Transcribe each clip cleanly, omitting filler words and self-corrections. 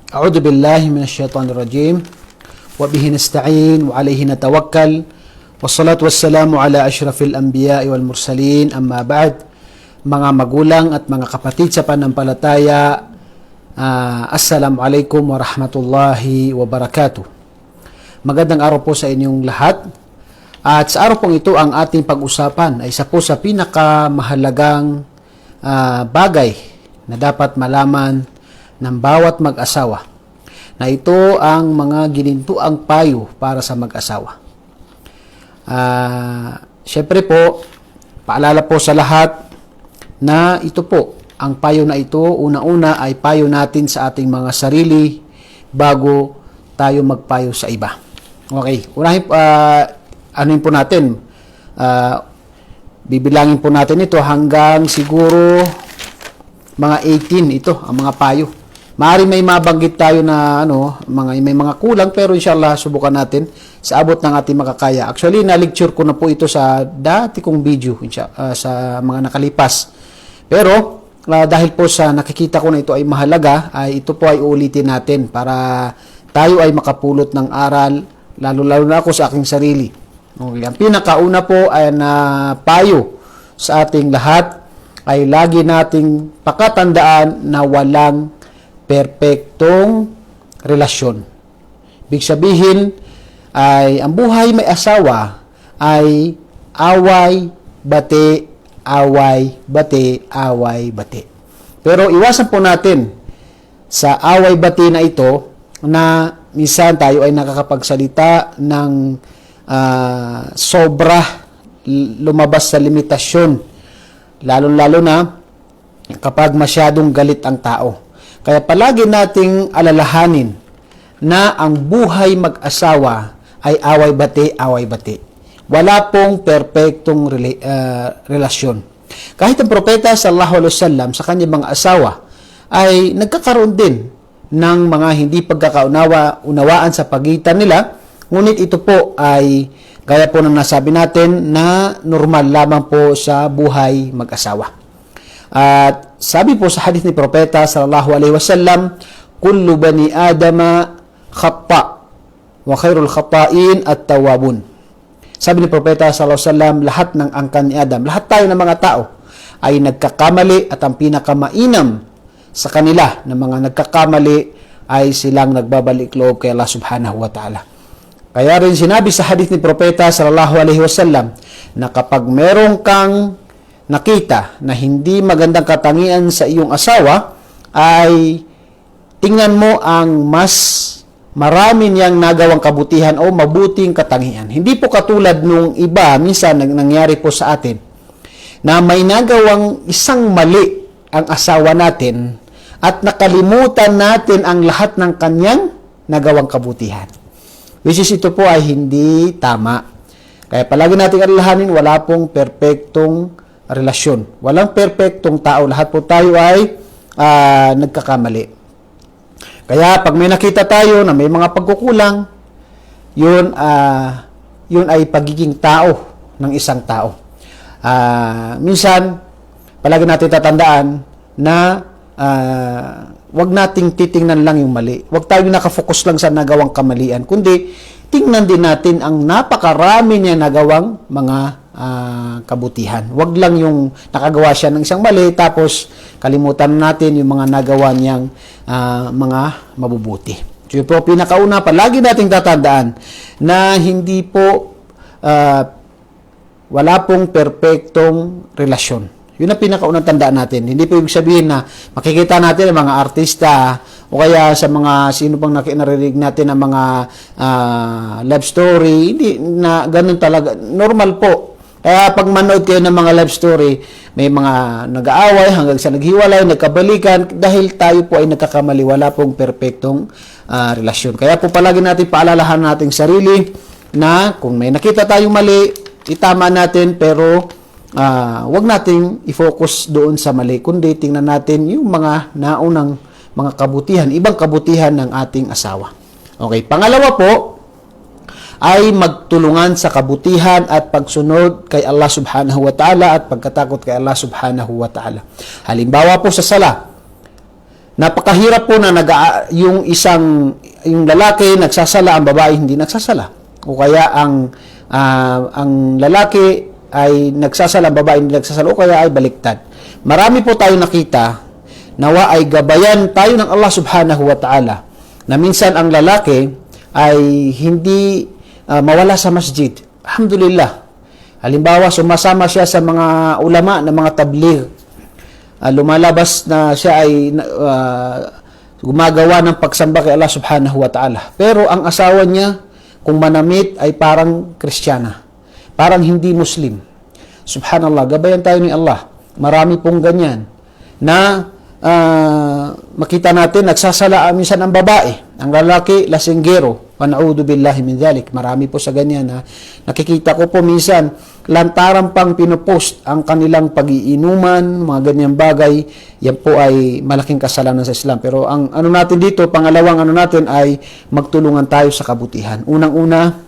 أعوذ بالله من الشيطان الرجيم وبه نستعين وعليه نتوكل والصلاة والسلام على أشرف الأنبياء والمرسلين أما بعد. Mga magulang at mga kapatid sa panampalataya, Assalamualaikum warahmatullahi wabarakatuh. Magandang araw po sa inyong lahat. At sa araw pong ito, ang ating pag-usapan ay isa po sa pinakamahalagang bagay na dapat malaman ng bawat mag-asawa, na ito ang mga ginintuang payo para sa mag-asawa. Siyempre po, paalala po sa lahat na ito po, ang payo na ito, una-una ay payo natin sa ating mga sarili bago tayo magpayo sa iba. Okay, unahin anuin po natin, bibilangin po natin ito hanggang siguro mga 18 ito, ang mga payo. Maaari may mabanggit tayo na may mga kulang, pero inshallah subukan natin sa abot ng ating makakaya. Actually, na-lecture ko na po ito sa dati kong video sa mga nakalipas. Pero dahil po sa nakikita ko na ito ay mahalaga, ay ito po ay uulitin natin para tayo ay makapulot ng aral, lalo-lalo na ako sa aking sarili. Okay. Ang pinakauna po ay na payo sa ating lahat ay lagi nating pakatandaan na walang perpektong relasyon. Ibig sabihin ay ang buhay may asawa ay away, bati, away, bati, away, bati. Pero iwasan po natin sa away, bati na ito na minsan tayo ay nakakapagsalita ng sobra, lumabas sa limitasyon, lalo-lalo na kapag masyadong galit ang tao. Kaya palagi nating alalahanin na ang buhay mag-asawa ay away-bati, away-bati. Wala pong perpektong relasyon. Kahit ang propeta sallallahu alaihi wasallam sa kanyang mga asawa ay nagkakaroon din ng mga hindi pagkakaunawaan sa pagitan nila, ngunit ito po ay gaya po ng nasabi natin na normal lamang po sa buhay mag-asawa. At sabi po sa hadith ni propeta sallallahu alaihi wasallam, kullu bani adama khata wa khairul khata'in at-tawwabun. Sabi ni propeta sallallahu alaihi wasallam, lahat ng angkan ni Adam, lahat tayo ng mga tao ay nagkakamali, at ang pinakamainam sa kanila na mga nagkakamali ay silang nagbabalik loob kay Allah subhanahu wa ta'ala. Kaya rin sinabi sa hadith ni propeta sallallahu alaihi wasallam na kapag meron kang nakita na hindi magandang katangian sa iyong asawa, ay tingnan mo ang mas marami niyang nagawang kabutihan o mabuting katangian. Hindi po katulad nung iba, minsan nangyari po sa atin, na may nagawang isang mali ang asawa natin at nakalimutan natin ang lahat ng kanyang nagawang kabutihan. Which is ito po ay hindi tama. Kaya palagi nating alalahanin, wala pong perpektong relasyon. Walang perpektong tao. Lahat po tayo ay nagkakamali. Kaya pag may nakita tayo na may mga pagkukulang, yun ay pagiging tao ng isang tao. Minsan, palagi natin tatandaan na wag nating titingnan lang yung mali. Wag tayong nakafocus lang sa nagawang kamalian, kundi tingnan din natin ang napakarami niya nagawang mga kabutihan. Wag lang yung nakagawa siya ng isang mali tapos kalimutan natin yung mga nagawa niyang mga mabubuti. So po, pinakauna, palagi nating tatandaan na hindi po wala pong perpektong relasyon. Yun ang pinakaunang tandaan natin. Hindi po ibig sabihin na makikita natin ang mga artista o kaya sa mga sino pang naririnig natin ang mga love story. Hindi na ganun talaga. Normal po. Kaya pag manood kayo ng mga love story, may mga nag-aaway hanggang sa naghiwalay, nagkabalikan, dahil tayo po ay nagkakamali. Wala pong perpektong relasyon. Kaya po palagi natin paalalahan nating sarili na kung may nakita tayong mali, itama natin, pero wag nating i-focus doon sa mali, kundi tingnan natin yung mga naunang mga kabutihan, ibang kabutihan ng ating asawa. Okay, pangalawa po ay magtulungan sa kabutihan at pagsunod kay Allah subhanahu wa ta'ala at pagkatakot kay Allah subhanahu wa ta'ala. Halimbawa po sa sala, Napakahirap po na yung lalaki nagsasala, ang babae hindi nagsasala. O kaya ang lalaki ay nagsasala, ang babae hindi nagsasala, o kaya ay baliktad. Marami po tayo nakita, nawa ay gabayan tayo ng Allah subhanahu wa ta'ala, na minsan ang lalaki ay hindi mawala sa masjid. Alhamdulillah. Halimbawa, sumasama siya sa mga ulama na mga tabligh. Lumalabas na siya ay gumagawa ng pagsamba kay Allah subhanahu wa ta'ala. Pero ang asawa niya, kung manamit, ay parang Kristiyana. Parang hindi Muslim. Subhanallah, gabayan tayo ni Allah. Marami pong ganyan na makita natin, nagsasala minsan ang babae. Ang lalaki, lasinggero. Wana'udhu billahi min dhalik. Marami po sa ganyan na nakikita ko po minsan, lantaran pang pinopost ang kanilang pag-iinuman, mga ganyang bagay. Yan po ay malaking kasalanan sa Islam. Pero ang ano natin dito, pangalawang ano natin ay magtulungan tayo sa kabutihan. Unang-una,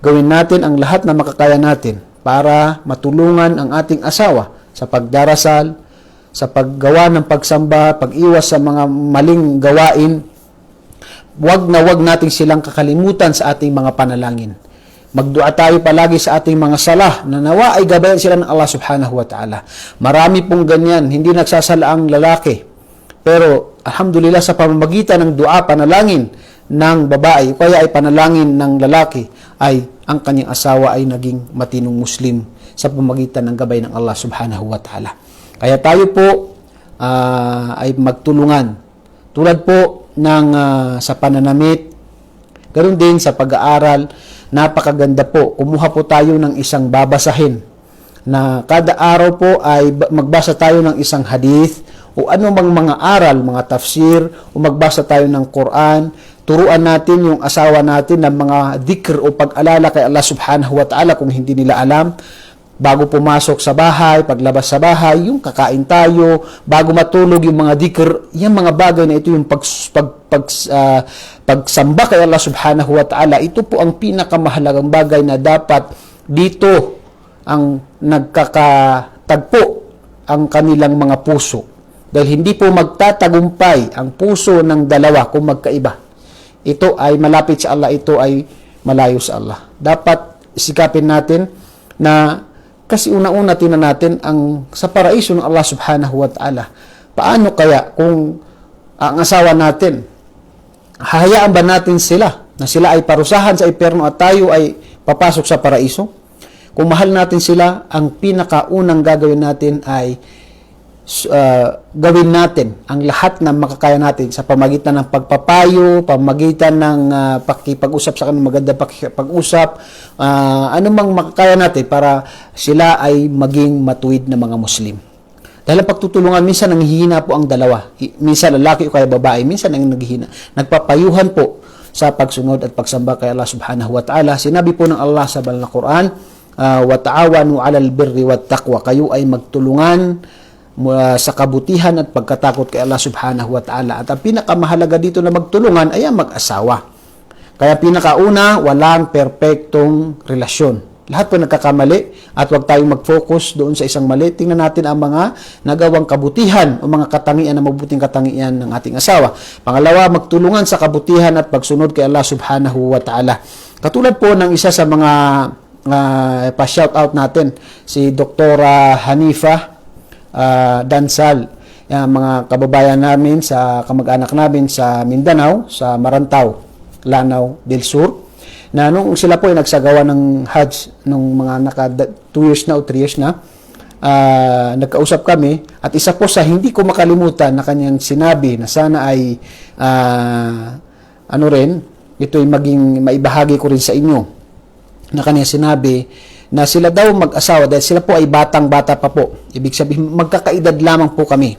gawin natin ang lahat na makakaya natin para matulungan ang ating asawa sa pagdarasal, sa paggawa ng pagsamba, pag-iwas sa mga maling gawain. Wag nating silang kakalimutan sa ating mga panalangin. Magdua tayo palagi sa ating mga salah na nawa ay gabayan sila ng Allah subhanahu wa ta'ala. Marami pong ganyan, hindi nagsasala ang lalaki. Pero alhamdulillah sa pamamagitan ng dua, panalangin ng babae, kaya ay panalangin ng lalaki, ay ang kanyang asawa ay naging matinong Muslim sa pamamagitan ng gabay ng Allah subhanahu wa ta'ala. Kaya tayo po ay magtulungan. Tulad po ng sa pananamit, ganoon din sa pag-aaral, napakaganda po. Kumuha po tayo ng isang babasahin na kada araw po ay magbasa tayo ng isang hadith o anumang mga aral, mga tafsir, o magbasa tayo ng Quran. Turuan natin yung asawa natin ng mga dhikr o pag-alala kay Allah subhanahu wa ta'ala kung hindi nila alam. Bago pumasok sa bahay, paglabas sa bahay, yung kakain tayo, bago matulog yung mga dhikr, yung mga bagay na ito, yung pagsamba kay Allah subhanahu wa ta'ala, ito po ang pinakamahalagang bagay na dapat dito ang nagkakatagpo ang kanilang mga puso. Dahil hindi po magtatagumpay ang puso ng dalawa kung magkaiba. Ito ay malapit sa Allah, ito ay malayo sa Allah. Dapat isikapin natin na kasi una-una tingnan natin ang sa paraiso ng Allah subhanahu wa ta'ala. Paano kaya kung ang asawa natin, hahayaan ba natin sila na sila ay parusahan sa impyerno at tayo ay papasok sa paraiso? Kung mahal natin sila, ang pinakaunang gagawin natin ay gawin natin ang lahat ng makakaya natin sa pamagitan ng pagpapayo, pamagitan ng pakipag-usap sa kanila, maganda pakipag-usap, anumang makakaya natin para sila ay maging matuwid na mga Muslim. Dahil ang pagtutulungan, minsan nanghihina po ang dalawa. Minsan lalaki o kaya babae, minsan ang naghihina. Nagpapayuhan po sa pagsunod at pagsamba kay Allah subhanahu wa ta'ala. Sinabi po ng Allah sa banal na Quran, wa ta'awanu 'alal birri wat taqwa. Kayo ay magtulungan sa kabutihan at pagkatakot kay Allah subhanahu wa ta'ala. At ang pinakamahalaga dito na magtulungan ay ang mag-asawa. Kaya pinakauna, walang perpektong relasyon. Lahat po nagkakamali at huwag tayong mag-focus doon sa isang mali. Tingnan natin ang mga nagawang kabutihan o mga katangian na mabuting katangian ng ating asawa. Pangalawa, magtulungan sa kabutihan at pagsunod kay Allah subhanahu wa ta'ala. Katulad po ng isa sa mga pa-shoutout natin, si Dr. Hanifa Dansal, mga kababayan namin sa kamag-anak namin sa Mindanao, sa Marantao, Lanao del Sur, na nung sila po ay nagsagawa ng Hajj nung mga 2 years na o 3 years na, nagkausap kami at isa po sa hindi ko makalimutan na kanyang sinabi na sana ay ito ay maging maibahagi ko rin sa inyo, na kanyang sinabi na sila daw mag-asawa dahil sila po ay batang-bata pa po. Ibig sabihin, magkakaedad lamang po kami.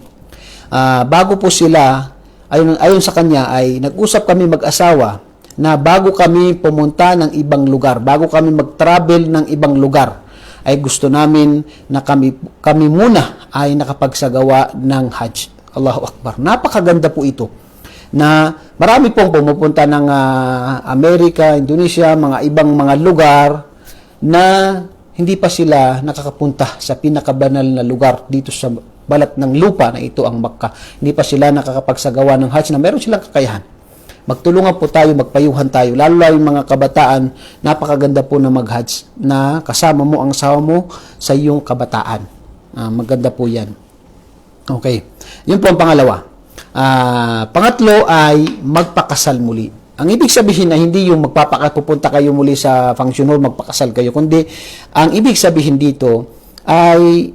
Bago po sila, ayon sa kanya, ay nag-usap kami mag-asawa na bago kami pumunta ng ibang lugar, bago kami mag-travel ng ibang lugar, ay gusto namin na kami muna ay nakapagsagawa ng Hajj. Allahu Akbar. Napakaganda po ito. Na marami pong pumupunta ng Amerika, Indonesia, mga ibang mga lugar na hindi pa sila nakakapunta sa pinakabanal na lugar dito sa balat ng lupa na ito ang Makkah. Hindi pa sila nakakapagsagawa ng Hajj na meron silang kakayahan. Magtulungan po tayo, magpayuhan tayo. Lalo yung mga kabataan, napakaganda po na mag-Hajj na kasama mo ang asawa mo sa iyong kabataan. Maganda po yan. Okay. Yun po ang pangalawa. Pangatlo ay magpakasal muli. Ang ibig sabihin na hindi yung pupunta kayo muli sa function hall, magpakasal kayo, kundi ang ibig sabihin dito ay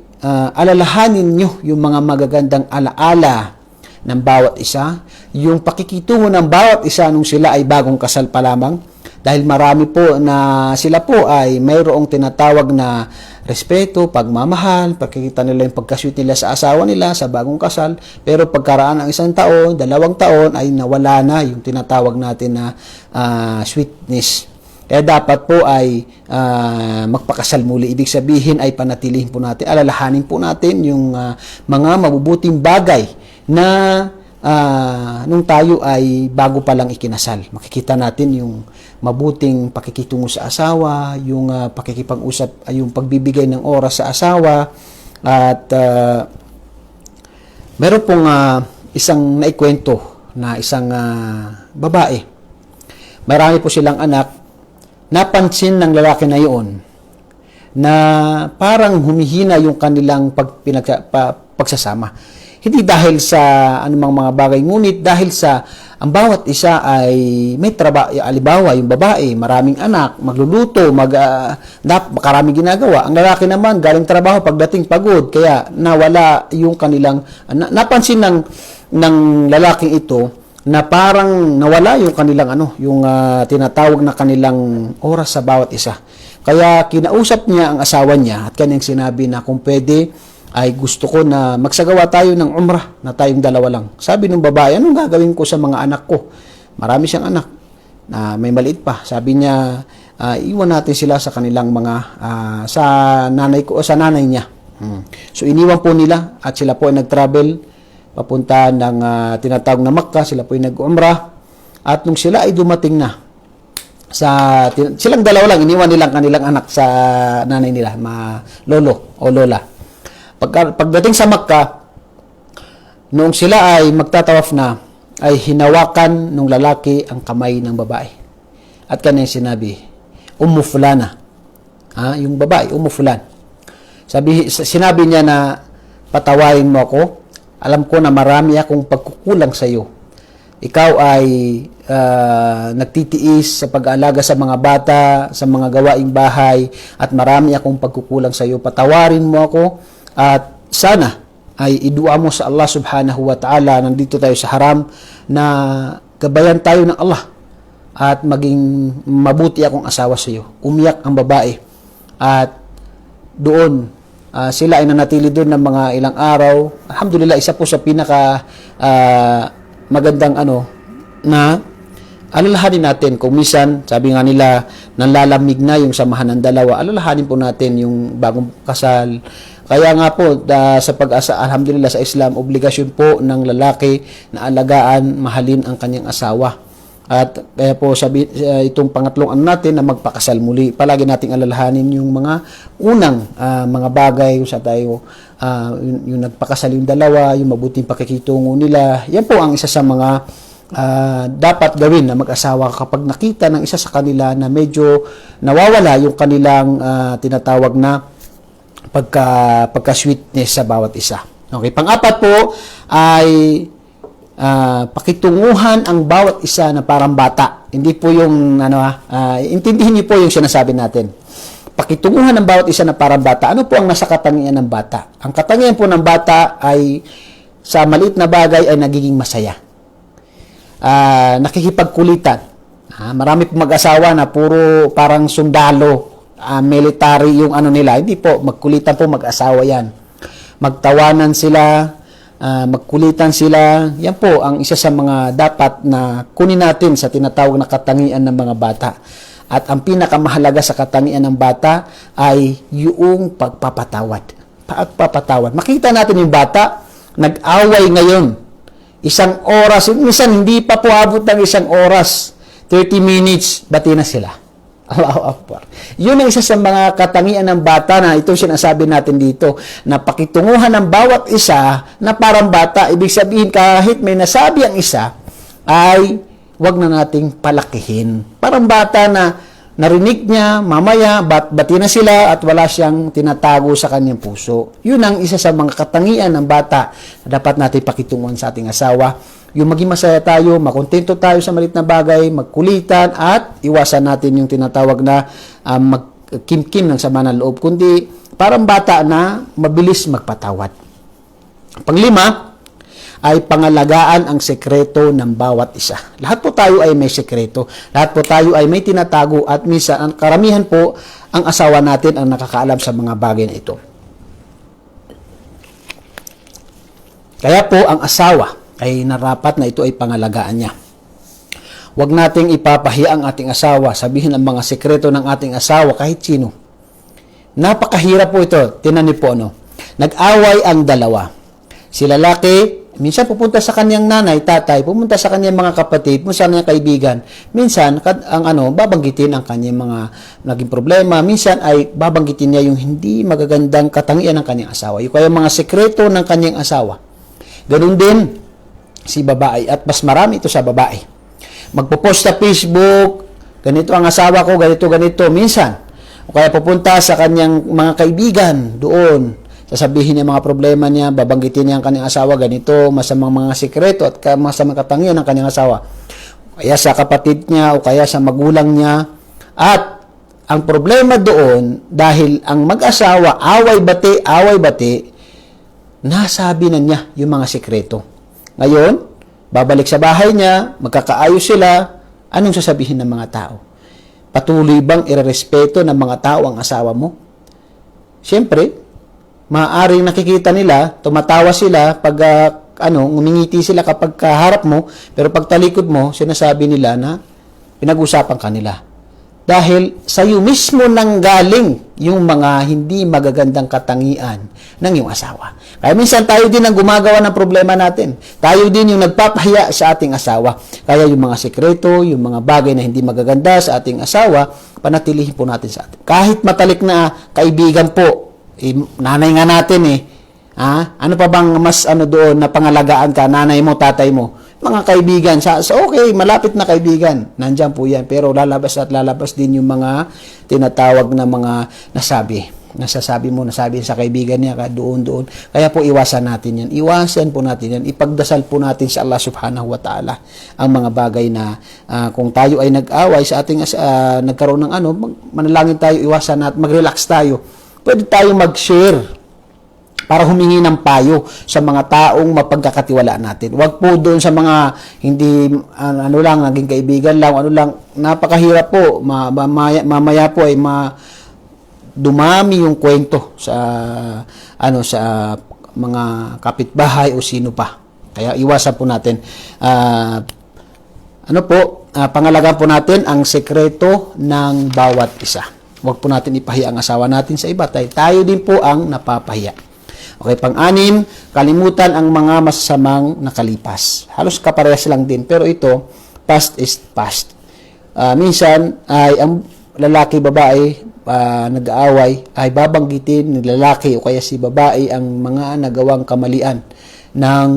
alalahanin nyo yung mga magagandang alaala ng bawat isa, yung pakikitungo ng bawat isa nung sila ay bagong kasal pa lamang, dahil marami po na sila po ay mayroong tinatawag na respeto, pagmamahal, pakikita nila yung pagkasweet nila sa asawa nila sa bagong kasal, pero pagkaraan ng 1 taon, 2 taon ay nawala na yung tinatawag natin na sweetness. Kaya dapat po ay magpakasal muli. Ibig sabihin ay panatilihin po natin, alalahanin po natin yung mga mabubuting bagay na nung tayo ay bago pa lang ikinasal. Makikita natin yung mabuting pakikitungo sa asawa, yung pakikipag-usap, yung pagbibigay ng oras sa asawa, at meron pong isang naikwento na isang babae. Marami po silang anak. Napansin ng lalaki na yun na parang humihina yung kanilang pagsasama. Hindi dahil sa anumang mga bagay, ngunit dahil sa ang bawat isa ay may trabaho. Alibawa, yung babae, maraming anak, magluluto, maraming ginagawa. Ang lalaki naman, galing trabaho, pagdating pagod. Kaya nawala yung kanilang, napansin ng lalaking ito na parang nawala yung kanilang tinatawag na kanilang oras sa bawat isa. Kaya kinausap niya ang asawa niya at kanyang sinabi na kung pwede ay gusto ko na magsagawa tayo ng umrah na tayong dalawa lang. Sabi ng babae, anong gagawin ko sa mga anak ko? Marami siyang anak na may maliit pa. Sabi niya, iwan natin sila sa kanilang mga sa nanay niya. So iniwan po nila at sila po ay nag-travel papunta ng tinatawag na Makkah. Sila po ay nag-umrah at nung sila ay dumating na silang dalawa lang, iniwan nilang kanilang anak sa nanay nila, lolo o lola. Pagdating sa Makkah, noong sila ay magtatawaf na, ay hinawakan ng lalaki ang kamay ng babae. At kanyang sinabi, Ummu Fulana. Yung babae, Ummu Fulan. Sinabi niya na, patawarin mo ako. Alam ko na marami akong pagkukulang sa iyo. Ikaw ay nagtitiis sa pag-aalaga sa mga bata, sa mga gawaing bahay, at marami akong pagkukulang sa iyo. Patawarin mo ako. At sana ay idua mo sa Allah subhanahu wa ta'ala, nandito tayo sa haram, na gabayan tayo ng Allah at maging mabuti akong asawa sa iyo. Umiyak ang babae at doon sila ay nanatili doon ng mga ilang araw. Alhamdulillah, isa po sa pinaka magandang na alalahanin natin kung minsan, sabi nga nila, nanlalamig na yung samahan ng dalawa. Alalahanin po natin yung bagong kasal. Kaya nga po, sa pag-asa, alhamdulillah sa Islam, obligasyon po ng lalaki na alagaan, mahalin ang kanyang asawa. At kaya po itong pangatlong natin na magpakasal muli. Palagi nating alalahanin yung mga unang mga bagay kung sa tayo, yung nagpakasal yung dalawa, yung mabuting pakikitungo nila. Yan po ang isa sa mga dapat gawin na mag-asawa kapag nakita ng isa sa kanila na medyo nawawala yung kanilang tinatawag na pagka-sweetness sa bawat isa. Okay, pang-apat po ay pakitunguhan ang bawat isa na parang bata. Hindi po yung intindihin niyo po yung sinasabi natin. Pakitunguhan ng bawat isa na parang bata. Ano po ang nasa katangian ng bata? Ang katangian po ng bata ay sa maliit na bagay ay nagiging masaya. Nakikipagkulitan. Marami po mag-asawa na puro parang sundalo, military yung nila. Hindi po, magkulitan po mag-asawa yan. Magtawanan sila, magkulitan sila. Yan po ang isa sa mga dapat na kunin natin sa tinatawag na katangian ng mga bata. At ang pinakamahalaga sa katangian ng bata ay yung pagpapatawad. Pagpapatawad. Makita natin yung bata, nag-away ngayon. 1 oras, minsan hindi pa po abot ng 1 oras. 30 minutes, bati na sila. Allahu Akbar. Yun ang isa sa mga katangian ng bata na ito sinasabi natin dito, na pakitunguhan ng bawat isa na parang bata. Ibig sabihin, kahit may nasabi ang isa, ay wag na nating palakihin. Parang bata na narinig niya, mamaya, bati na sila at wala siyang tinatago sa kanyang puso. Yun ang isa sa mga katangian ng bata na dapat natin pakitunguhan sa ating asawa. Yung maging masaya tayo, makontento tayo sa maliit na bagay, magkulitan, at iwasan natin yung tinatawag na magkimkim ng sama ng loob, kundi parang bata na mabilis magpatawad. Panglima ay pangalagaan ang sekreto ng bawat isa. Lahat po tayo ay may sekreto. Lahat po tayo ay may tinatago, at minsan, ang karamihan po, ang asawa natin ang nakakaalam sa mga bagay na ito. Kaya po, ang asawa ay narapat na ito ay pangalagaan niya. Huwag nating ipapahiya ang ating asawa, sabihin ang mga sekreto ng ating asawa kahit sino. Napakahirap po ito. Tinan niyo po, nag-away ang dalawa. Si lalaki, minsan pupunta sa kanyang nanay, tatay, pupunta sa kanyang mga kapatid, pupunta sa kanyang kaibigan. Minsan, babanggitin ang kanyang mga naging problema. Minsan ay babanggitin niya yung hindi magagandang katangian ng kanyang asawa. Yung kaya mga sekreto ng kanyang asawa. Ganun din si babae, at mas marami ito sa babae. Magpo-post sa Facebook, ganito ang asawa ko, ganito. Minsan, o kaya pupunta sa kanyang mga kaibigan doon, sasabihin niya mga problema niya, babanggitin niya ang kanyang asawa, ganito, masamang mga sekreto at masamang katangian ng kanyang asawa. Kaya sa kapatid niya o kaya sa magulang niya. At ang problema doon, dahil ang mag-asawa, away bati, nasabi na niya yung mga sekreto. Ngayon, babalik sa bahay niya, magkakaayos sila, anong sasabihin ng mga tao? Patuloy bang irerespeto ng mga tao ang asawa mo? Siyempre, maaaring nakikita nila, tumatawa sila pag ngumingiti sila kapag kaharap mo, pero pag talikod mo, sinasabi nila na pinag-usapan ka nila. Dahil sa iyo mismo nanggaling yung mga hindi magagandang katangian ng iyong asawa. Kaya minsan tayo din ang gumagawa ng problema natin. Tayo din yung nagpapahiya sa ating asawa. Kaya yung mga sekreto, yung mga bagay na hindi magaganda sa ating asawa, panatilihin po natin sa atin. Kahit matalik na kaibigan po, nanay nga natin ano pa bang mas doon na pangalagaan ka, nanay mo, tatay mo, mga kaibigan, okay, malapit na kaibigan, nandyan po yan, pero lalabas din yung mga tinatawag na mga nasabi sa kaibigan niya, doon. Kaya po iwasan natin yan, ipagdasal po natin sa Allah subhanahu wa ta'ala ang mga bagay na kung tayo ay nag-away sa ating nagkaroon ng manalangin tayo, iwasan natin, mag-relax tayo, pwede tayong mag-share para humingi ng payo sa mga taong mapagkakatiwalaan natin. Huwag po doon sa mga hindi, naging kaibigan lang, napakahirap po, mamaya po ay dumami yung kwento sa mga kapitbahay o sino pa. Kaya iwasan po natin. Pangalagaan po natin ang sekreto ng bawat isa. Huwag po natin ipahiya ang asawa natin sa iba. Tayo din po ang napapahiya. Okay, pang-anim, kalimutan ang mga masasamang nakalipas. Halos kaparehas lang din, pero ito, past is past. Minsan, ay ang lalaki, babae, nag-aaway, ay babanggitin ng lalaki o kaya si babae ang mga nagawang kamalian ng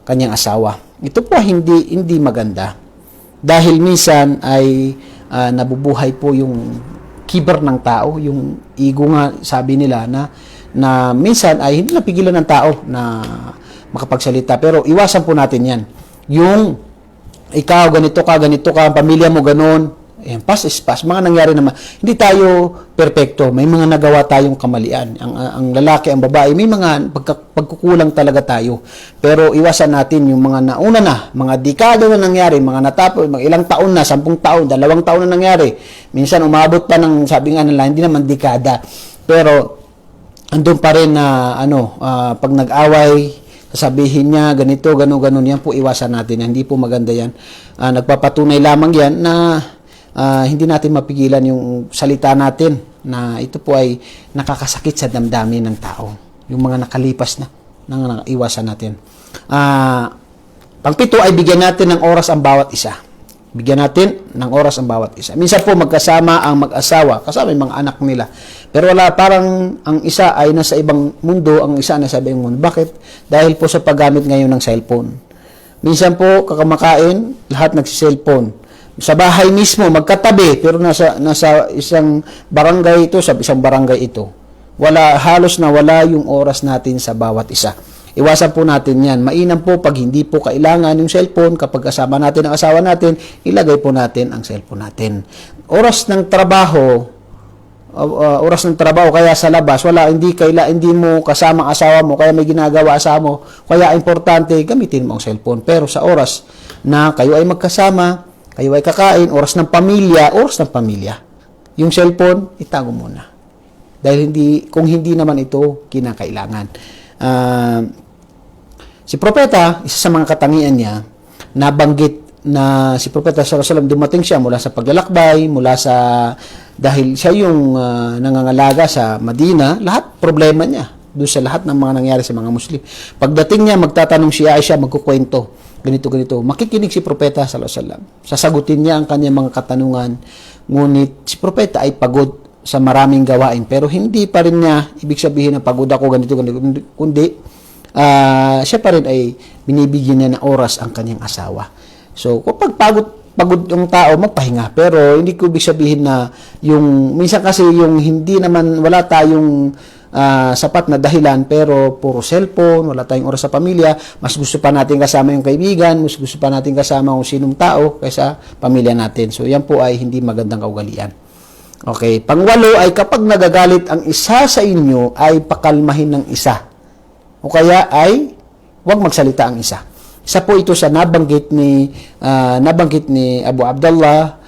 kanyang asawa. Ito po hindi maganda. Dahil minsan ay nabubuhay po yung kiber ng tao, yung ego nga, sabi nila na minsan ay hindi napigilan ng tao na makapagsalita. Pero iwasan po natin yan. Yung ikaw, ganito ka, ang pamilya mo, ganun. Past is past. Mga nangyari naman. Hindi tayo perfecto. May mga nagawa tayong kamalian. Ang lalaki, ang babae, may mga pagkukulang talaga tayo. Pero iwasan natin yung mga nauna na, mga dekada na nangyari, mga natapos, mga ilang taon na, 10 taon, 2 taon na nangyari. Minsan umabot pa ng, sabi nga nila, hindi naman dekada. Pero andun pa rin na pag nag-away, sabihin niya ganito, ganun, yan po iwasan natin. Hindi po maganda yan. Nagpapatunay lamang yan na hindi natin mapigilan yung salita natin na ito po ay nakakasakit sa damdamin ng tao. Yung mga nakalipas na iwasan natin. Pang-7 ay bigyan natin ng oras ang bawat isa. Bigyan natin ng oras ang bawat isa. Minsan po magkasama ang mag-asawa, kasama yung mga anak nila. Pero wala, parang ang isa ay nasa ibang mundo, ang isa nasa ibang mundo. Bakit? Dahil po sa paggamit ngayon ng cellphone. Minsan po, kakamakain, lahat nagsi-cellphone. Sa bahay mismo, magkatabi, pero nasa isang barangay ito, sa isang barangay ito. Halos na wala yung oras natin sa bawat isa. Iwasan po natin yan. Mainam po pag hindi po kailangan yung cellphone, kapag kasama natin ang asawa natin, ilagay po natin ang cellphone natin. Oras ng trabaho, kaya sa labas, hindi mo kasama ang asawa mo, kaya may ginagawa asawa mo, kaya importante, gamitin mo ang cellphone. Pero sa oras na kayo ay magkasama, kayo ay kakain, oras ng pamilya, yung cellphone, itago muna. Dahil kung hindi naman ito kinakailangan. Si Propeta, isa sa mga katangian niya, nabanggit na si Propeta sallallahu alaihi wasallam, dumating siya mula sa paglalakbay, dahil siya yung nangangalaga sa Madina, lahat problema niya doon sa lahat ng mga nangyari sa mga Muslim. Pagdating niya, magtatanong si Aisha, magkukwento, ganito. Makikinig si Propeta sallallahu alaihi wasallam. Sasagutin niya ang kanyang mga katanungan, ngunit si Propeta ay pagod sa maraming gawain, pero hindi pa rin niya ibig sabihin na pagod ako, ganito, kundi siya pa rin ay binibigyan niya ng oras ang kanyang asawa. So, kapag pagod yung tao, magpahinga. Pero, hindi ko ibig sabihin na minsan kasi hindi naman, wala tayong sapat na dahilan, pero puro cellphone, wala tayong oras sa pamilya, mas gusto pa natin kasama yung kaibigan, mas gusto pa natin kasama kung sinong tao kaysa pamilya natin. So, yan po ay hindi magandang kaugalian. Okay. Pangwalo ay kapag nagagalit ang isa sa inyo, ay pakalmahin ng isa. O kaya ay huwag magsalita ang isa. Isa po ito sa nabanggit ni Abu Abdullah,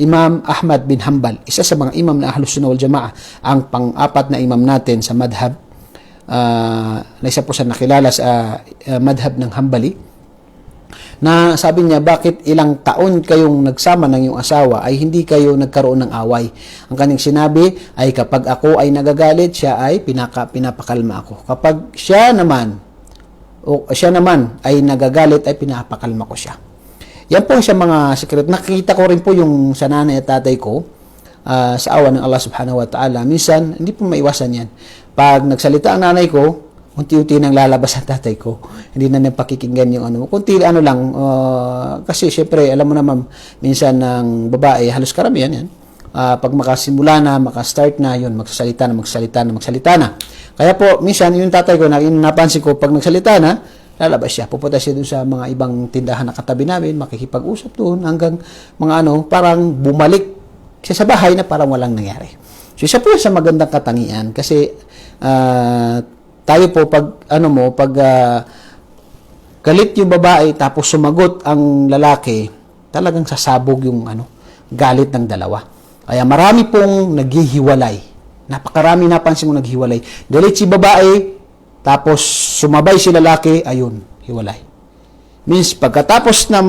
Imam Ahmad bin Hanbal, isa sa mga imam na Ahlus Sunnah wal Jamaah, ang pang-apat na imam natin sa madhab, na isa po sa nakilala sa madhab ng Hanbali, na sabi niya, bakit ilang taon kayong nagsama ng iyong asawa ay hindi kayo nagkaroon ng away? Ang kanyang sinabi ay kapag ako ay nagagalit, siya ay pinapakalma ako. Kapag siya naman ay nagagalit, ay pinapakalma ko siya. Yan po sa mga sekret. Nakikita ko rin po yung sa nanay at tatay ko, sa awa ng Allah subhanahu wa ta'ala. Minsan, hindi po maiwasan yan. Pag nagsalita ang nanay ko, unti-unti nang lalabas ang tatay ko. Hindi na napakikinggan yung kunti lang. Kasi syempre, alam mo naman, minsan ng babae, halos karamihan yan. Pag makasimula na, makastart na, yun, magsalita na. Kaya po, minsan, yung tatay ko, napansin ko, pag nagsalita na, lalabas siya. Pupunta siya doon sa mga ibang tindahan na katabi namin, makikipag-usap doon, hanggang mga parang bumalik siya sa bahay na parang walang nangyari. So, isa po sa magandang katangian, kasi, tayo po pag galit yung babae tapos sumagot ang lalaki, talagang sasabog yung galit ng dalawa. Kaya marami pong naghihiwalay. Napakarami napansin kong naghiwalay. Galit si babae tapos sumabay si lalaki, ayun, hiwalay. Means pagkatapos na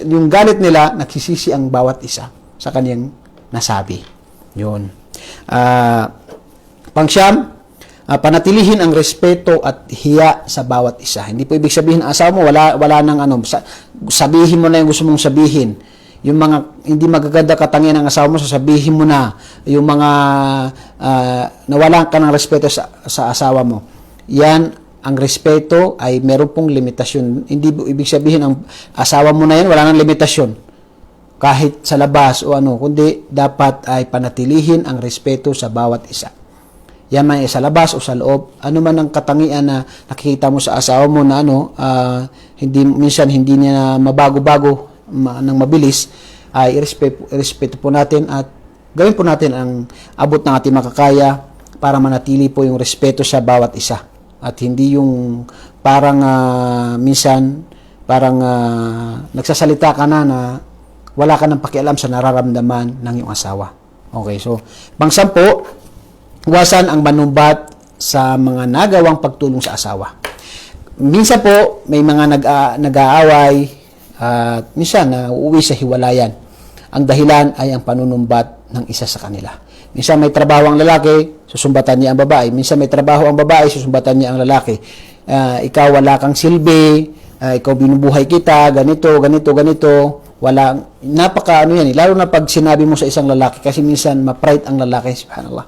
yung galit nila, nagsisisi ang bawat isa sa kanyang nasabi. Yun. Pangsyam, panatilihin ang respeto at hiya sa bawat isa. Hindi po ibig sabihin ang asawa mo wala nang sabihin mo na yung gusto mong sabihin. Yung mga hindi magaganda katangian ng asawa mo, sasabihin mo na. Yung mga nawalan ka ng respeto sa asawa mo. Yan, ang respeto ay meron pong limitasyon. Hindi ibig sabihin ang asawa mo na yan wala nang limitasyon. Kahit sa labas o kundi dapat ay panatilihin ang respeto sa bawat isa. Yan man sa labas o sa loob, ano man ang katangian na nakikita mo sa asawa mo na minsan hindi niya mabago-bago ng mabilis, ay irespeto po natin at gawin po natin ang abot ng ating makakaya para manatili po yung respeto sa bawat isa. At hindi yung parang minsan nagsasalita ka na wala ka nang pakialam sa nararamdaman ng iyong asawa. Okay, so pang-10, iwasan ang manumbat sa mga nagawang pagtulong sa asawa. Minsan po, may mga nag-aaway at minsan uuwi sa hiwalayan. Ang dahilan ay ang panunumbat ng isa sa kanila. Minsan may trabaho ang lalaki, susumbatan niya ang babae. Minsan may trabaho ang babae, susumbatan niya ang lalaki. Ikaw wala kang silbi, ikaw binubuhay kita, ganito, ganito, ganito. Napaka ano yan, lalo na pag sinabi mo sa isang lalaki, kasi minsan ma-pride ang lalaki, subhanallah.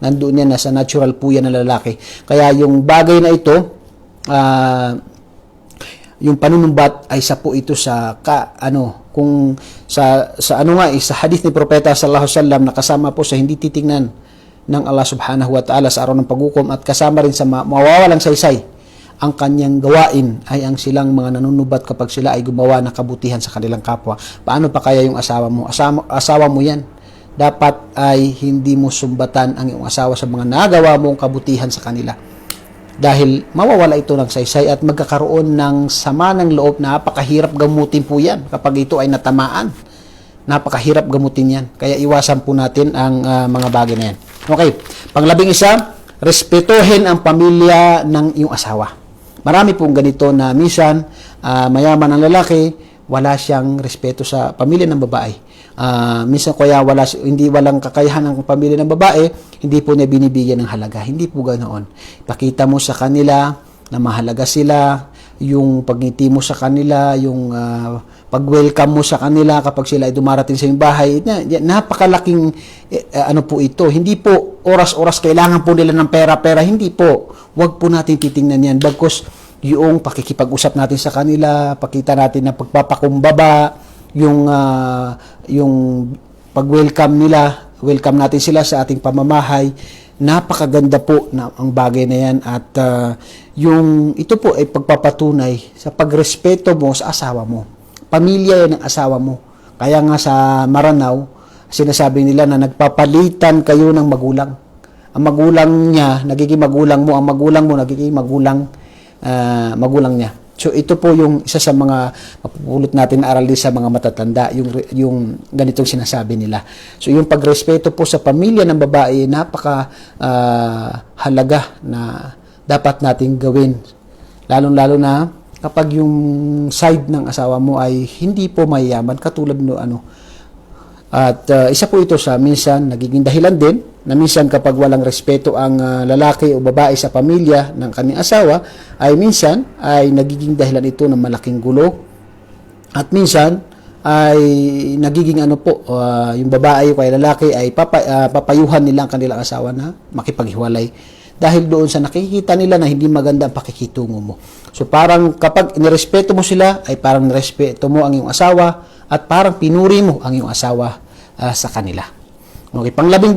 Nandoon yan, nasa natural po yan ng lalaki. Kaya yung bagay na ito, yung panunumbat ay isa po ito sa kung sa sa hadith ni Propeta sallallahu alaihi wasallam, nakasama po sa hindi titingnan ng Allah subhanahu wa ta'ala sa araw ng paghukom, at kasama rin sa mawawalang saysay ang kanyang gawain ay ang silang mga nanunubat kapag sila ay gumawa ng kabutihan sa kanilang kapwa. Paano pa kaya yung asawa mo? Asawa mo yan. Dapat ay hindi mo sumbatan ang iyong asawa sa mga nagawa mong kabutihan sa kanila. Dahil mawawala ito ng saysay at magkakaroon ng sama ng loob. Napakahirap gamutin po yan kapag ito ay natamaan. Napakahirap gamutin yan. Kaya iwasan po natin ang mga bagay na yan. Okay. Pang-11, respetuhin ang pamilya ng iyong asawa. Marami pong ganito na minsan mayaman ang lalaki, wala siyang respeto sa pamilya ng babae. Minsan kaya walang kakayahan ng pamilya ng babae, hindi po niya binibigyan ng halaga. Hindi po ganoon. Pakita mo sa kanila na mahalaga sila, yung pagngiti mo sa kanila, yung pag-welcome mo sa kanila kapag sila ay dumarating sa iyong bahay. Napakalaking po ito. Hindi po oras-oras kailangan po nila ng pera-pera. Hindi po. Huwag po natin titingnan yan. Bagkus yung pakikipag-usap natin sa kanila, pakita natin na pagpapakumbaba, yung pag-welcome nila, welcome natin sila sa ating pamamahay. Napakaganda po na ang bagay na yan, at ito po ay pagpapatunay sa pagrespeto mo sa asawa mo. Pamilya yan ng asawa mo. Kaya nga sa Maranao, sinasabi nila na nagpapalitan kayo ng magulang. Ang magulang niya, nagiging magulang mo. Ang magulang mo, nagiging magulang niya. So, ito po yung isa sa mga mapupulot natin na aral din sa mga matatanda, yung ganitong sinasabi nila. So, yung pagrespeto po sa pamilya ng babae, napaka halaga na dapat nating gawin. Lalong-lalo na kapag yung side ng asawa mo ay hindi po mayayaman, katulad no At isa po ito sa minsan nagiging dahilan din na minsan kapag walang respeto ang lalaki o babae sa pamilya ng kanyang asawa, ay minsan ay nagiging dahilan ito ng malaking gulo. At minsan ay nagiging yung babae o kaya lalaki ay papayuhan nila ang kanilang asawa na makipaghiwalay. Dahil doon sa nakikita nila na hindi maganda ang pakikitungo mo. So parang kapag nirespeto mo sila, ay parang nirespeto mo ang iyong asawa, at parang pinuri mo ang iyong asawa sa kanila. Okay, pang-12,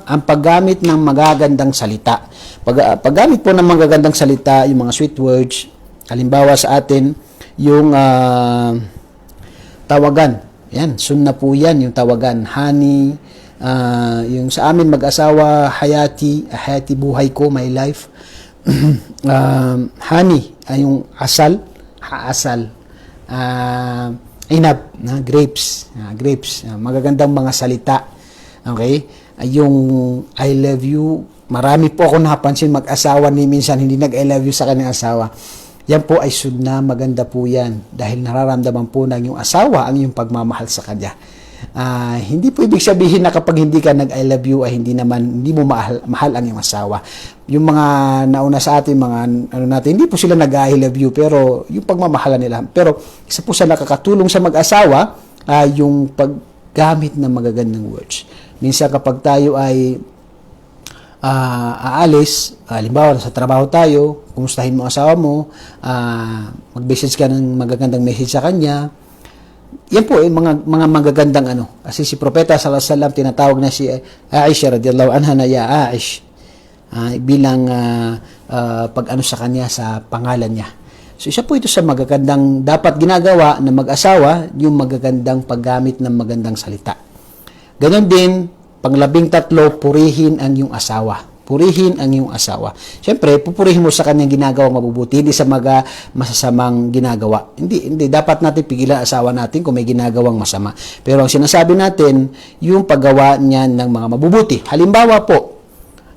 ang paggamit ng magagandang salita. Paggamit po ng magagandang salita, yung mga sweet words, halimbawa sa atin, yung tawagan. Yan, sunna po yan, yung tawagan. Honey, yung sa amin mag-asawa, hayati buhay ko, my life. Honey, yung asal, inab, grapes, magagandang mga salita. Okay? Yung I love you, marami po ako napansin mag-asawa ni minsan hindi nag-I love you sa kanyang asawa. Yan po ay sunna, maganda po yan dahil nararamdaman po ng yung asawa ang yung pagmamahal sa kanya. Hindi po ibig sabihin na kapag hindi ka nag-I love you ay hindi mo mahal ang iyong asawa. Yung mga nauna sa atin, mga natin, hindi po sila nag-I love you, pero yung pagmamahalan nila. Pero isa po sa nakakatulong sa mag-asawa yung paggamit ng magagandang words. Minsan kapag tayo ay aalis, halimbawa sa trabaho tayo, kumustahin mo asawa mo, mag-message ka ng magagandang message sa kanya. Yan po mga magagandang Kasi si Propeta sallallahu alaihi wasallam tinatawag na si Aisha radhiyallahu anha na ya Aish, bilang pag sa kanya sa pangalan niya. So isa po ito sa magagandang dapat ginagawa ng mag-asawa, yung magagandang paggamit ng magandang salita. Ganon din, pang-13, purihin ang iyong asawa. Purihin ang iyong asawa. Siyempre, pupurihin mo sa kanyang ginagawang mabubuti, hindi sa masasamang ginagawa. Hindi. Dapat natin pigilan asawa natin kung may ginagawang masama. Pero ang sinasabi natin, yung paggawa niya ng mga mabubuti. Halimbawa po,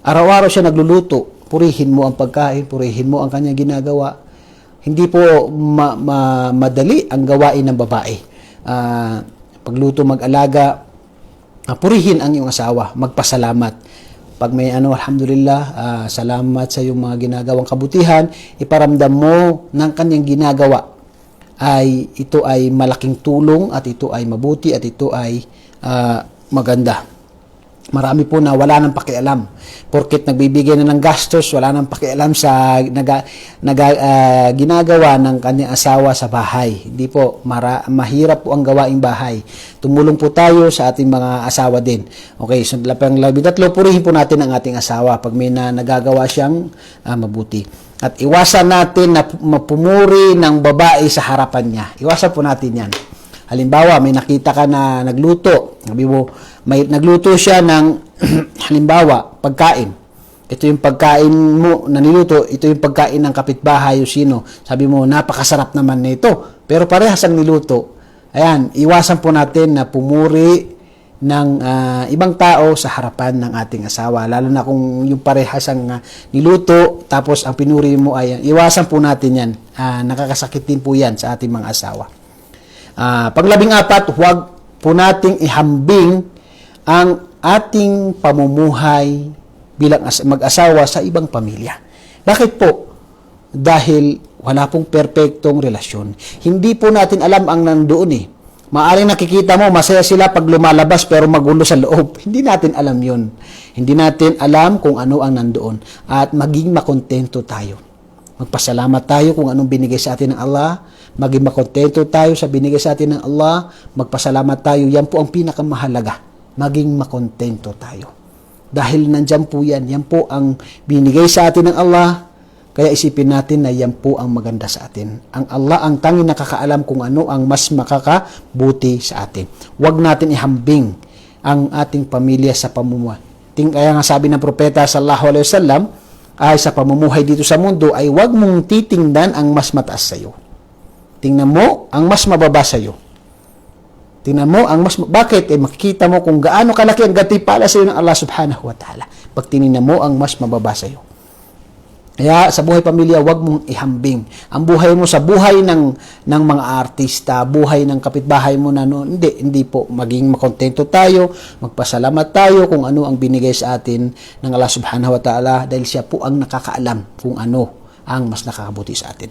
araw-araw siya nagluluto, purihin mo ang pagkain, purihin mo ang kanyang ginagawa. Hindi po madali ang gawain ng babae. Pagluto, mag-alaga, purihin ang iyong asawa, magpasalamat. Pag may alhamdulillah, salamat sa iyong mga ginagawang kabutihan, iparamdam mo ng kanyang ginagawa ay ito ay malaking tulong at ito ay mabuti at ito ay maganda. Marami po na wala nang pakialam. Porket nagbibigay na ng gastos, wala nang pakialam sa ginagawa ng kanyang asawa sa bahay. Hindi po, mahirap po ang gawaing bahay. Tumulong po tayo sa ating mga asawa din. Okay, so labing-tatlo, purihin po natin ang ating asawa pag may nagagawa siyang mabuti. At iwasan natin na mapumuri ng babae sa harapan niya. Iwasan po natin yan. Halimbawa, may nakita ka na nagluto. Sabi mo, may nagluto siya ng halimbawa, pagkain. Ito yung pagkain mo na niluto, ito yung pagkain ng kapitbahay o sino. Sabi mo, napakasarap naman nito. Pero parehas ang niluto. Ayan, iwasan po natin na pumuri ng ibang tao sa harapan ng ating asawa. Lalo na kung yung parehas ang niluto, tapos ang pinuri mo ay, iwasan po natin yan. Nakakasakit din po yan sa ating mga asawa. Panglabing-apat, huwag po nating ihambing ang ating pamumuhay bilang mag-asawa sa ibang pamilya. Bakit po? Dahil wala pong perpektong relasyon. Hindi po natin alam ang nandoon eh. Maaring nakikita mo, masaya sila pag lumalabas pero magulo sa loob. Hindi natin alam yun. Hindi natin alam kung ano ang nandoon. At maging makontento tayo. Magpasalamat tayo kung anong binigay sa atin ng Allah. Maging makontento tayo sa binigay sa atin ng Allah. Magpasalamat tayo. Yan po ang pinakamahalaga. Maging makontento tayo. Dahil nandyan po yan. Yan po ang binigay sa atin ng Allah. Kaya isipin natin na yan po ang maganda sa atin. Ang Allah ang tanging nakakaalam kung ano ang mas makakabuti sa atin. Huwag natin ihambing ang ating pamilya sa pamumuhay. Kaya nga sabi ng propeta sallallahu alaihi wasallam, ay sa pamumuhay dito sa mundo ay huwag mong titingnan ang mas mataas sa iyo. Tingnan mo ang mas mababa sa iyo. Tingnan mo ang mas bakit makikita mo kung gaano kalaki ang gantimpala sa iyo ng Allah subhanahu wa ta'ala. Pag tiningnan mo ang mas mababa sa iyo. Kaya sa buhay pamilya, huwag mong ihambing. Ang buhay mo sa buhay ng mga artista, buhay ng kapitbahay mo na noon, hindi po. Maging makontento tayo, magpasalamat tayo kung ano ang binigay sa atin ng Allah subhanahu wa ta'ala dahil siya po ang nakakaalam kung ano ang mas nakakabuti sa atin.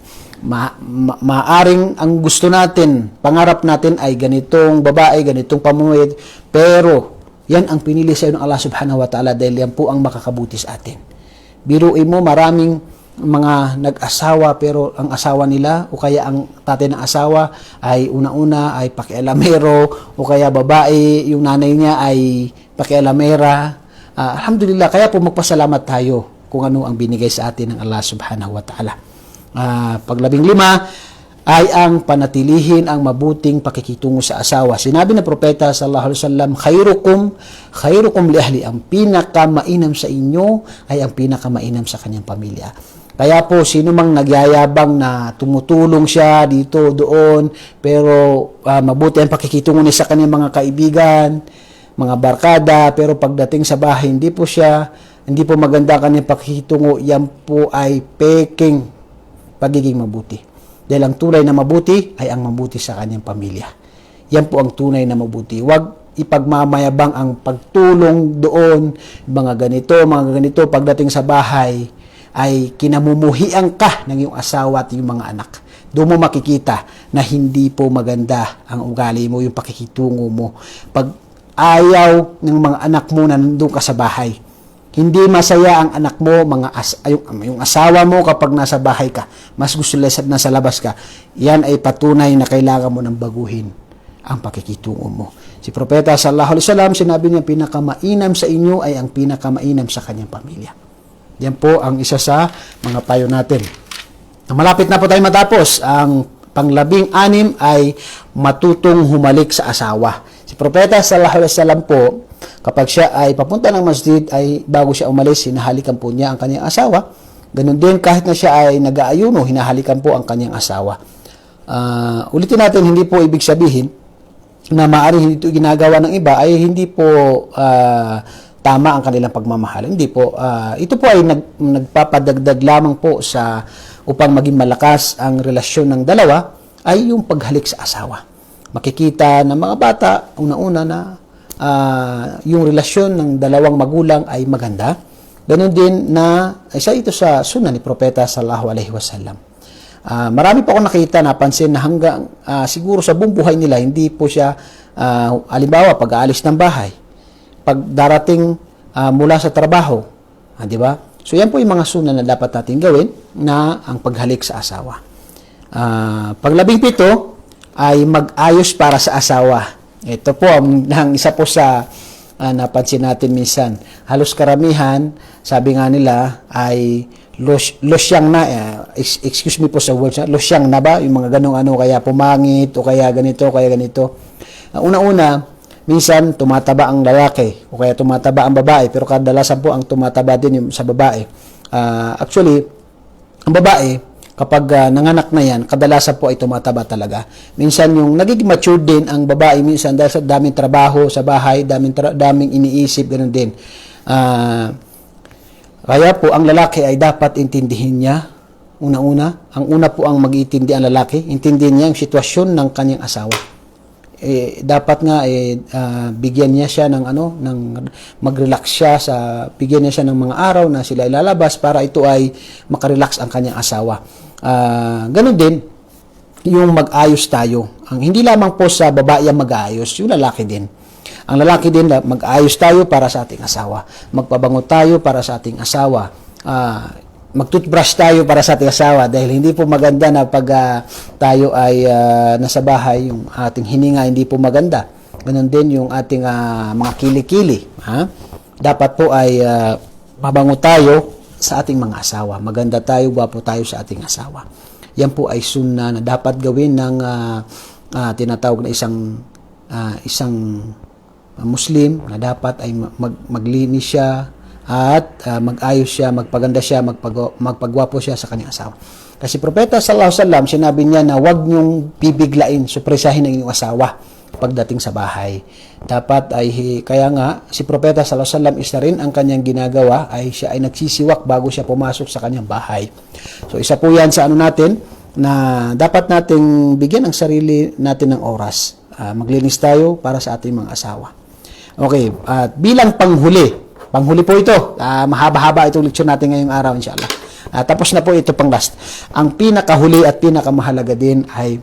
Maaring ang gusto natin, pangarap natin ay ganitong babae, ganitong pamumuhay, pero yan ang pinili sa iyo ng Allah subhanahu wa ta'ala dahil yan po ang makakabuti sa atin. Biruin mo, maraming mga nag-asawa pero ang asawa nila o kaya ang tatay ng asawa ay una-una ay pakialamero o kaya babae, yung nanay niya ay pakialamera. Alhamdulillah, kaya po magpasalamat tayo kung ano ang binigay sa atin ng Allah subhanahu wa ta'ala. Paglabing-lima ay ang panatilihin ang mabuting pakikitungo sa asawa. Sinabi ng propeta sallallahu alaihi wasallam, khairukum li ahli, ang pinakamainam sa inyo ay ang pinakamainam sa kanyang pamilya. Kaya po sino mang nagyayabang na tumutulong siya dito doon pero mabuti ang pakikitungo niya sa kanyang mga kaibigan, mga barkada, pero pagdating sa bahay hindi po maganda kanyang pakikitungo, yan po ay peking pagiging mabuti. Dahil ang tunay na mabuti ay ang mabuti sa kanyang pamilya. Yan po ang tunay na mabuti. Huwag ipagmamayabang ang pagtulong doon, mga ganito, pagdating sa bahay, ay kinamumuhian ka ng iyong asawa at iyong mga anak. Doon mo makikita na hindi po maganda ang ugali mo, yung pakikitungo mo. Pag ayaw ng mga anak mo na nandun ka sa bahay, hindi masaya ang anak mo, yung asawa mo kapag nasa bahay ka. Mas gusto nila nasa labas ka. Yan ay patunay na kailangan mo nang baguhin ang pakikitungo mo. Si Propeta sallallahu alaihi wasallam, sinabi niya, pinakamainam sa inyo ay ang pinakamainam sa kanyang pamilya. Yan po ang isa sa mga payo natin. Malapit na po tayo matapos. Ang panglabing-anim ay matutong humalik sa asawa. Si Propeta sallallahu alaihi wasallam po, kapag siya ay papunta ng masjid, ay bago siya umalis, hinahalikan po niya ang kanyang asawa. Ganun din, kahit na siya ay nag-aayuno, hinahalikan po ang kanyang asawa. Ulitin natin, hindi po ibig sabihin na maaaring hindi ito ginagawa ng iba, ay hindi po tama ang kanilang pagmamahal. Hindi po. Ito po ay nagpapadagdag lamang po upang maging malakas ang relasyon ng dalawa, ay yung paghalik sa asawa. Makikita ng mga bata, una-una na yung relasyon ng dalawang magulang ay maganda. Ganon din na isa ito sa sunnah ni Propeta sallallahu alaihi wasallam. Marami pa akong nakita, napansin na hanggang siguro sa buong buhay nila, hindi po siya, halimbawa, pag-aalis ng bahay, pag darating mula sa trabaho, di ba? So, yan po yung mga sunan na dapat natin gawin na ang paghalik sa asawa. Pag-labing pito ay mag-ayos para sa asawa. Ito po ang isa po sa napansin natin minsan. Halos karamihan, sabi nga nila, ay losyang na, excuse me po sa words, losyang na ba? Yung mga ganong kaya pumangit, o kaya ganito, o kaya ganito. Una-una, minsan tumataba ang lalaki, o kaya tumataba ang babae, pero kadalasan po ang tumataba din yung sa babae. Actually, ang babae, kapag nanganak na yan, kadalasan po ay tumataba talaga. Minsan yung nagiging mature din ang babae, minsan dahil sa daming trabaho sa bahay, daming iniisip, ganun din. Kaya po, ang lalaki ay dapat intindihin niya, una-una. Ang una po ang mag-iintindi ang lalaki, intindihin niya ang sitwasyon ng kanyang asawa. Dapat nga, bigyan niya siya ng mag-relax siya, bigyan niya siya ng mga araw na sila ilalabas para ito ay makarelax ang kanyang asawa. Ganun din, yung mag-ayos tayo. Hindi lamang po sa babae ang mag-ayos, yung lalaki din. Ang lalaki din, mag-ayos tayo para sa ating asawa. Magpabango tayo para sa ating asawa. Mag-toothbrush tayo para sa ating asawa dahil hindi po maganda na pag tayo ay nasa bahay, yung ating hininga hindi po maganda. Ganun din yung ating mga kilikili. Dapat po ay mabango tayo sa ating mga asawa. Maganda tayo, gwapo tayo sa ating asawa. Yan po ay sunna na dapat gawin ng tinatawag na isang Muslim na dapat ay maglinis siya at mag-ayos siya, magpaganda siya, magpagwapo siya sa kanyang asawa. Kasi Propeta sallallahu alaihi wasallam, sinabi niya na huwag niyong bibiglain, supresahin ang iyong asawa pagdating sa bahay. Dapat ay, kaya nga, si Propeta sallallahu alaihi wasallam, isa rin ang kanyang ginagawa ay siya ay nagsisiwak bago siya pumasok sa kanyang bahay. So, isa po yan sa natin na dapat nating bigyan ang sarili natin ng oras. Maglinis tayo para sa ating mga asawa. Okay, at bilang panghuli po ito. Mahaba-haba itong lecture natin ngayong araw, inshallah. Tapos na po ito pang last. Ang pinakahuli at pinakamahalaga din ay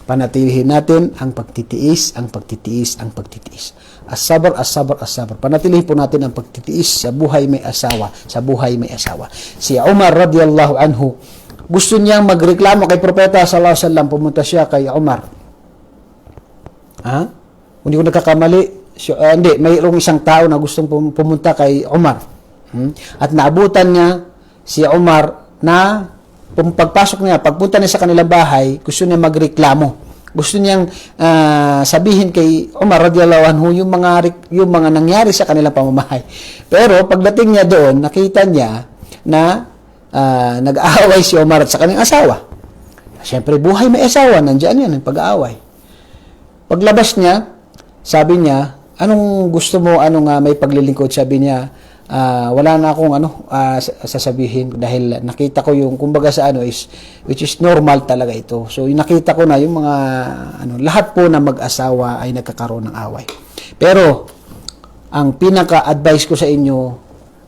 panatilihin natin ang pagtitiis, ang pagtitiis, ang pagtitiis. As-sabr, as-sabr, as-sabr. Panatilihin po natin ang pagtitiis sa buhay may asawa, sa buhay may asawa. Si Umar radiyallahu anhu, gusto niyang magreklamo kay Propeta sallallahu alaihi wasallam, pumunta siya kay Umar. Hindi ko nagkakamali. Hindi, mayroong isang tao na gustong pumunta kay Umar. At naabutan niya si Umar na pagpasok niya, pagpunta niya sa kanilang bahay, gusto niya magreklamo. Gusto niyang sabihin kay Umar radiyallahu anhu yung mga nangyari sa kanilang pamamahay. Pero pagdating niya doon, nakita niya na nag-aaway si Umar at sa kanyang asawa. Siyempre, buhay may asawa, nandiyan yan, pag-aaway. Paglabas niya, sabi niya, anong gusto mo, may paglilingkod? Sabi niya, wala na akong sasabihin dahil nakita ko yung, kumbaga sa which is normal talaga ito. So, nakita ko na yung mga, lahat po na mag-asawa ay nagkakaroon ng away. Pero, ang pinaka-advice ko sa inyo,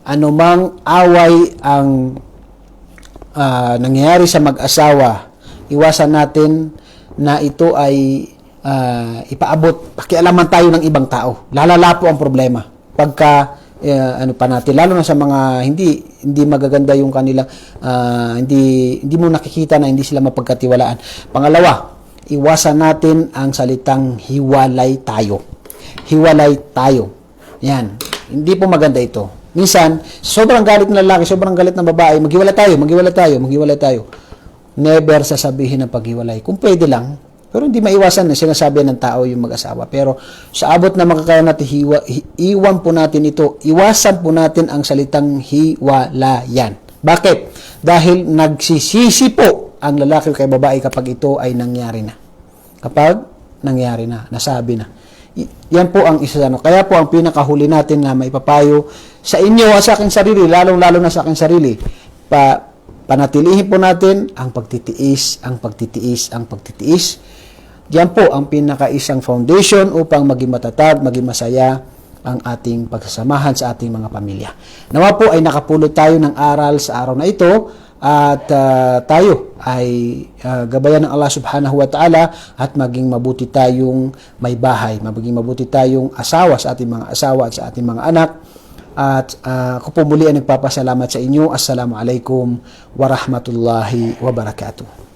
anumang away ang nangyayari sa mag-asawa, iwasan natin na ito ay ipaabot, pakialaman tayo ng ibang tao. Lalala po ang problema. Pagka, pa natin, lalo na sa mga hindi magaganda yung kanilang, hindi mo nakikita na hindi sila mapagkatiwalaan. Pangalawa, iwasan natin ang salitang hiwalay tayo. Hiwalay tayo. Yan. Hindi po maganda ito. Minsan, sobrang galit ng lalaki, sobrang galit ng babae, maghiwalay tayo, maghiwalay tayo, maghiwalay tayo. Never sasabihin ng paghiwalay. Kung pwede lang, pero hindi maiwasan na sinasabi ng tao yung mag-asawa. Pero sa abot na makakaya natin, iwan po natin ito. Iwasan po natin ang salitang hiwalayan. Bakit? Dahil nagsisisi po ang lalaki kay babae kapag ito ay nangyari na. Kapag nangyari na, nasabi na. Yan po ang isa. Kaya po ang pinakahuli natin na maipapayo sa inyo at sa aking sarili, lalong-lalo na sa aking sarili, panatilihin po natin ang pagtitiis, ang pagtitiis, ang pagtitiis. Diyan po ang pinaka-isang foundation upang maging matatag, maging masaya ang ating pagsasamahan sa ating mga pamilya. Nawa po ay nakapulot tayo ng aral sa araw na ito at tayo ay gabayan ng Allah subhanahu wa ta'ala at maging mabuti tayong may bahay, maging mabuti tayong asawa sa ating mga asawa at sa ating mga anak. At ako po muli ay nagpapasalamat sa inyo. Assalamualaikum warahmatullahi wabarakatuh.